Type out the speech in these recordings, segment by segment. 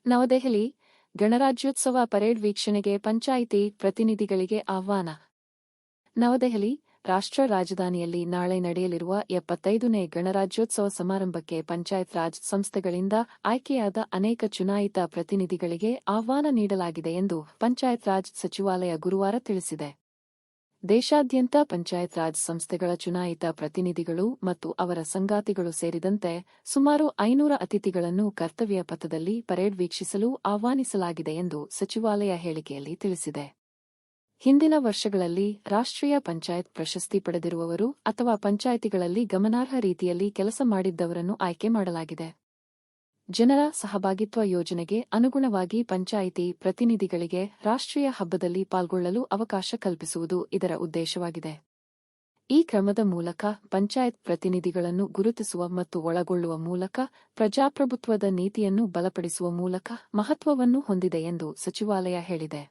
ನವದೆಹಲಿ ಗಣರಾಜ್ಯೋತ್ಸವ ಪರೇಡ್ ವೀಕ್ಷಣೆಗೆ ಪಂಚಾಯಿತಿ ಪ್ರತಿನಿಧಿಗಳಿಗೆ ಆಹ್ವಾನ. ನವದೆಹಲಿ ರಾಷ್ಟ್ರ ರಾಜಧಾನಿಯಲ್ಲಿ ನಾಳೆ ನಡೆಯಲಿರುವ 75ನೇ ಗಣರಾಜ್ಯೋತ್ಸವ ಸಮಾರಂಭಕ್ಕೆ ಪಂಚಾಯತ್ ರಾಜ್ ಸಂಸ್ಥೆಗಳಿಂದ ಆಯ್ಕೆಯಾದ ಅನೇಕ ಚುನಾಯಿತ ಪ್ರತಿನಿಧಿಗಳಿಗೆ ಆಹ್ವಾನ ನೀಡಲಾಗಿದೆ ಎಂದು ಪಂಚಾಯತ್ ರಾಜ್ ಸಚಿವಾಲಯ ಗುರುವಾರ ತಿಳಿಸಿದೆ. ದೇಶಾದ್ಯಂತ ಪಂಚಾಯತ್ ರಾಜ್ ಸಂಸ್ಥೆಗಳ ಚುನಾಯಿತ ಪ್ರತಿನಿಧಿಗಳು ಮತ್ತು ಅವರ ಸಂಗಾತಿಗಳು ಸೇರಿದಂತೆ ಸುಮಾರು 500 ಅತಿಥಿಗಳನ್ನು ಕರ್ತವ್ಯ ಪಥದಲ್ಲಿ ಪರೇಡ್ ವೀಕ್ಷಿಸಲು ಆಹ್ವಾನಿಸಲಾಗಿದೆ ಎಂದು ಸಚಿವಾಲಯ ಹೇಳಿಕೆಯಲ್ಲಿ ತಿಳಿಸಿದೆ. ಹಿಂದಿನ ವರ್ಷಗಳಲ್ಲಿ ರಾಷ್ಟ್ರೀಯ ಪಂಚಾಯತ್ ಪ್ರಶಸ್ತಿ ಪಡೆದಿರುವವರು ಅಥವಾ ಪಂಚಾಯಿತಿಗಳಲ್ಲಿ ಗಮನಾರ್ಹ ರೀತಿಯಲ್ಲಿ ಕೆಲಸ ಮಾಡಿದ್ದವರನ್ನು ಆಯ್ಕೆ ಮಾಡಲಾಗಿದೆ. ಜನರ ಸಹಭಾಗಿತ್ವ ಯೋಜನೆಗೆ ಅನುಗುಣವಾಗಿ ಪಂಚಾಯಿತಿ ಪ್ರತಿನಿಧಿಗಳಿಗೆ ರಾಷ್ಟ್ರೀಯ ಹಬ್ಬದಲ್ಲಿ ಪಾಲ್ಗೊಳ್ಳಲು ಅವಕಾಶ ಕಲ್ಪಿಸುವುದು ಇದರ ಉದ್ದೇಶವಾಗಿದೆ. ಈ ಕ್ರಮದ ಮೂಲಕ ಪಂಚಾಯತ್ ಪ್ರತಿನಿಧಿಗಳನ್ನು ಗುರುತಿಸುವ ಮತ್ತು ಒಳಗೊಳ್ಳುವ ಮೂಲಕ ಪ್ರಜಾಪ್ರಭುತ್ವದ ನೀತಿಯನ್ನು ಬಲಪಡಿಸುವ ಮೂಲಕ ಮಹತ್ವವನ್ನು ಹೊಂದಿದೆ ಎಂದು ಸಚಿವಾಲಯ ಹೇಳಿದೆ.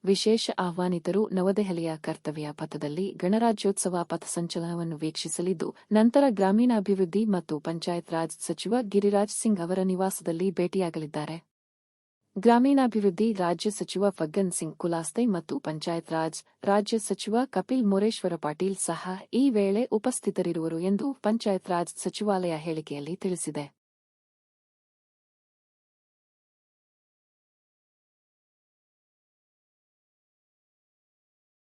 ವಿಶೇಷ ಆಹ್ವಾನಿತರು ನವದೆಹಲಿಯ ಕರ್ತವ್ಯ ಪಥದಲ್ಲಿ ಗಣರಾಜ್ಯೋತ್ಸವ ಪಥಸಂಚಲನವನ್ನು ವೀಕ್ಷಿಸಲಿದ್ದು, ನಂತರ ಗ್ರಾಮೀಣಾಭಿವೃದ್ಧಿ ಮತ್ತು ಪಂಚಾಯತ್ ರಾಜ್ ಸಚಿವ ಗಿರಿರಾಜ್ ಸಿಂಗ್ ಅವರ ನಿವಾಸದಲ್ಲಿ ಭೇಟಿಯಾಗಲಿದ್ದಾರೆ. ಗ್ರಾಮೀಣಾಭಿವೃದ್ಧಿ ರಾಜ್ಯ ಸಚಿವ ಫಗ್ಗನ್ ಸಿಂಗ್ ಕುಲಾಸ್ತೆ ಮತ್ತು ಪಂಚಾಯತ್ ರಾಜ್ ರಾಜ್ಯ ಸಚಿವ ಕಪಿಲ್ ಮೊರೇಶ್ವರ ಪಾಟೀಲ್ ಸಹ ಈ ವೇಳೆ ಉಪಸ್ಥಿತರಿರುವರು ಎಂದು ಪಂಚಾಯತ್ ರಾಜ್ ಸಚಿವಾಲಯ ಹೇಳಿಕೆಯಲ್ಲಿ ತಿಳಿಸಿದೆ.